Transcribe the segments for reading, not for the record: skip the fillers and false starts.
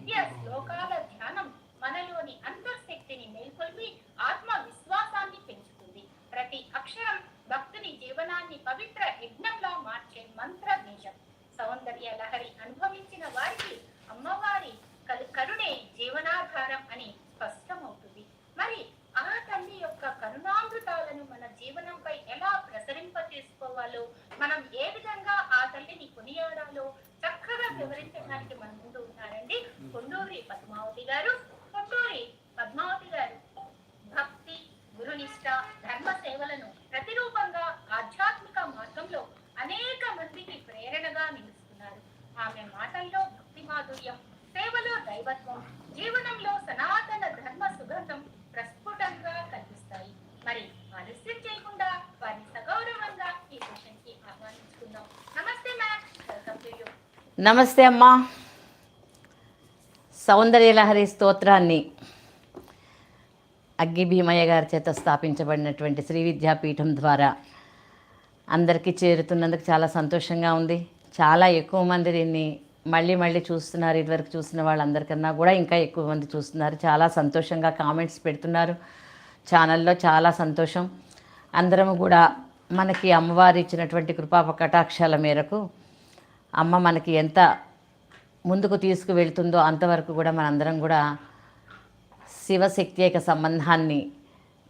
దివ్య శ్లోకాల ధ్యానం మనలోని అంతర్శక్తిని మేల్కొల్పి ఆత్మవిశ్వాసాన్ని పెంచుతుంది. ప్రతి అక్షరం భక్తుని జీవనాన్ని పవిత్ర యజ్ఞంలా మార్చే మంత్ర బీజం. సౌందర్య లహరి అనుభవించిన వారికి అమ్మవారి కరుణే జీవనాధారం అని స్పష్టమవుతుంది. మరి ఆ తల్లి యొక్క కరుణామృతాలను మన జీవనంపై ఎలా ప్రసరింప చేసుకోవాలో, మనం ఏ విధంగా ఆ తల్లిని కొనియాడాలో చక్కగా వివరించడానికి మన ముందు ఉన్నారండి కొండూరి పద్మావతి గారు. కొండూరి పద్మావతి గారు భక్తి, గురునిష్ట, ధర్మ సేవలను ప్రతిరూపంగా ఆధ్యాత్మిక మార్గంలో అనేక మందికి ప్రేరణగా నిలుస్తున్నారు. ఆమె మాటల్లో భక్తి మాధుర్యం, సేవలో దైవత్వం, జీవనంలో సనాతన ధర్మ సుగంధం ప్రస్ఫుటంగా కనిపిస్తాయి. మరి ఆలస్యం చేయకుండా వారిని సగౌరవంగా ఈ సెషన్ కి ఆహ్వానించుకుందాం. నమస్తే మ్యామ్, వెల్కమ్ టు యూ. నమస్తే అమ్మా. సౌందర్యలహరి స్తోత్రాన్ని అగ్గి భీమయ్య గారి చేత స్థాపించబడినటువంటి శ్రీ విద్యాపీఠం ద్వారా అందరికీ చేరుతున్నందుకు చాలా సంతోషంగా ఉంది. చాలా ఎక్కువ మంది దీన్ని మళ్ళీ మళ్ళీ చూస్తున్నారు. ఇదివరకు చూసిన వాళ్ళందరికన్నా కూడా ఇంకా ఎక్కువ మంది చూస్తున్నారు. చాలా సంతోషంగా కామెంట్స్ పెడుతున్నారు ఛానల్లో. చాలా సంతోషం. అందరము కూడా మనకి అమ్మవారు ఇచ్చినటువంటి కృపా కటాక్షాల మేరకు అమ్మ మనకి ఎంత ముందుకు తీసుకువెళ్తుందో అంతవరకు కూడా మనందరం కూడా శివశక్తి యొక్క సంబంధాన్ని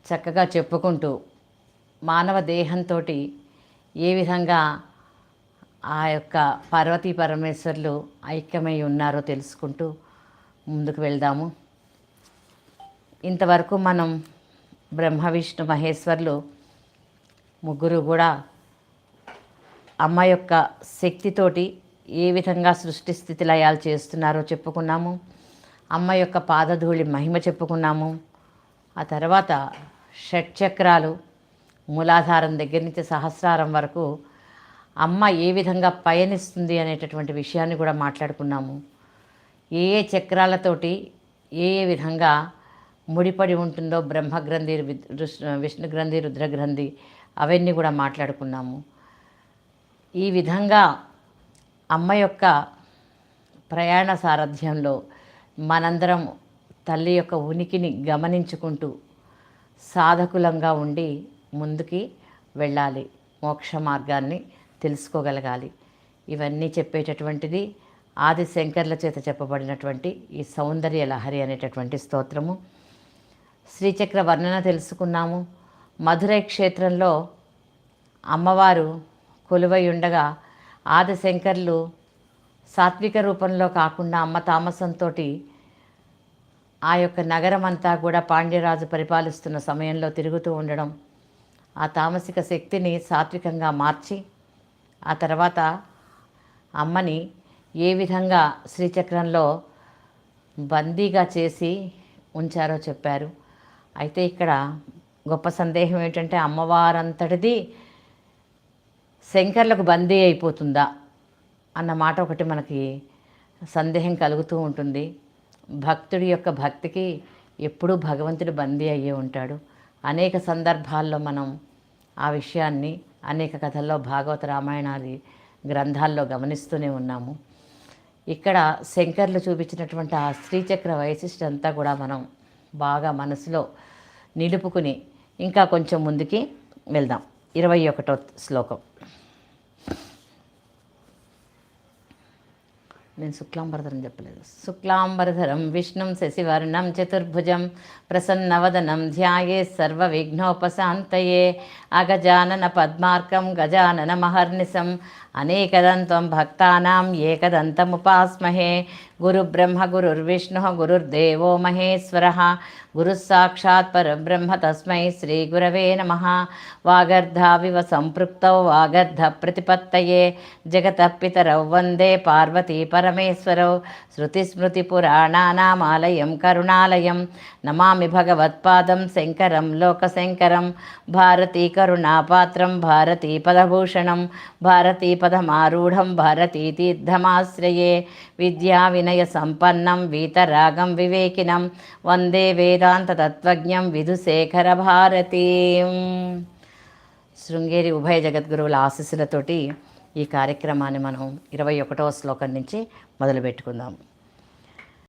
చక్కగా చెప్పుకుంటూ మానవ దేహంతో ఏ విధంగా ఆ యొక్క పార్వతీ పరమేశ్వర్లు ఐక్యమై ఉన్నారో తెలుసుకుంటూ ముందుకు వెళ్దాము. ఇంతవరకు మనం బ్రహ్మ విష్ణు మహేశ్వర్లు ముగ్గురు కూడా అమ్మ యొక్క శక్తితోటి ఏ విధంగా సృష్టి స్థితి లయాలు చేస్తున్నారో చెప్పుకున్నాము. అమ్మ యొక్క పాదధూళి మహిమ చెప్పుకున్నాము. ఆ తర్వాత షట్చక్రాలు మూలాధారం దగ్గర నుంచి సహస్రారం వరకు అమ్మ ఏ విధంగా పయనిస్తుంది అనేటటువంటి విషయాన్ని కూడా మాట్లాడుకున్నాము. ఏ ఏ చక్రాలతోటి ఏ ఏ విధంగా ముడిపడి ఉంటుందో బ్రహ్మగ్రంథి, విష్ణుగ్రంథి, రుద్రగ్రంథి అవన్నీ కూడా మాట్లాడుకున్నాము. ఈ విధంగా అమ్మ యొక్క ప్రయాణ సారథ్యంలో మనందరం తల్లి యొక్క ఉనికిని గమనించుకుంటూ సాధకులంగా ఉండి ముందుకి వెళ్ళాలి, మోక్ష మార్గాన్ని తెలుసుకోగలగాలి. ఇవన్నీ చెప్పేటటువంటిది ఆది శంకర్ల చేత చెప్పబడినటువంటి ఈ సౌందర్య లహరి అనేటటువంటి స్తోత్రము. శ్రీచక్ర వర్ణన తెలుసుకున్నాము. మధురై క్షేత్రంలో అమ్మవారు కొలువై ఉండగా ఆది శంకర్లు సాత్విక రూపంలో కాకుండా అమ్మ తామసంతో ఆ యొక్క నగరం అంతా కూడా పాండ్యరాజు పరిపాలిస్తున్న సమయంలో తిరుగుతూ ఉండడం, ఆ తామసిక శక్తిని సాత్వికంగా మార్చి ఆ తర్వాత అమ్మని ఏ విధంగా శ్రీచక్రంలో బందీగా చేసి ఉంచారో చెప్పారు. అయితే ఇక్కడ గొప్ప సందేహం ఏంటంటే అమ్మవారంతటిది శంకర్లకు బందీ అయిపోతుందా అన్న మాట ఒకటి మనకి సందేహం కలుగుతూ ఉంటుంది. భక్తుడి యొక్క భక్తికి ఎప్పుడూ భగవంతుడు బందీ అయ్యే ఉంటాడు. అనేక సందర్భాల్లో మనం ఆ విషయాన్ని అనేక కథల్లో భాగవత రామాయణాది గ్రంథాల్లో గమనిస్తూనే ఉన్నాము. ఇక్కడ శంకర్లు చూపించినటువంటి ఆ శ్రీచక్ర వైశిష్ట అంతా కూడా మనం బాగా మనసులో నిలుపుకుని ఇంకా కొంచెం ముందుకి వెళ్దాం. 21వ శ్లోకం. నేను శుక్లాంబరధరం చెప్పలేదు. శుక్లాంబరధరం విష్ణుం శశివర్ణం చతుర్భుజం ప్రసన్నవదనం ధ్యాయే సర్వ విఘ్నోపశాంతయే అగజానన పద్మార్కం గజానన మహర్నిశం అనేకదంతం భక్తానాం ఏకదంతముపాస్మహే. గురుబ్రహ్మ గురుర్విష్ణుః గురుర్దేవో మహేశ్వరः గురుः సాక్షాత్ పరబ్రహ్మ తస్మై శ్రీ గురవే నమః. వాగర్ధావివ సంపృక్తౌ వాగర్ధ ప్రతిపత్తయే జగతః పితరౌ వందే పార్వతీ పరమేశ్వరౌ. శృతిస్మృతిపురాణానామాలయం కరుణాలయం నమామి భగవత్పాదం శంకరం లోకశంకరం. భారతీ కరుణాపాత్రం భారతీ పదభూషణం భారతీ పదమారూఢం భారతీ తీర్థమాశ్రయే. విద్యా వినయ సంపన్నం వీతరాగం వివేకినం వందే వేదాంత తత్వజ్ఞం విధుశేఖర భారతీం. శృంగేరి ఉభయ జగద్గురువుల ఆశీస్సులతోటి ఈ కార్యక్రమాన్ని మనం 21వ శ్లోకం నుంచి మొదలుపెట్టుకుందాం.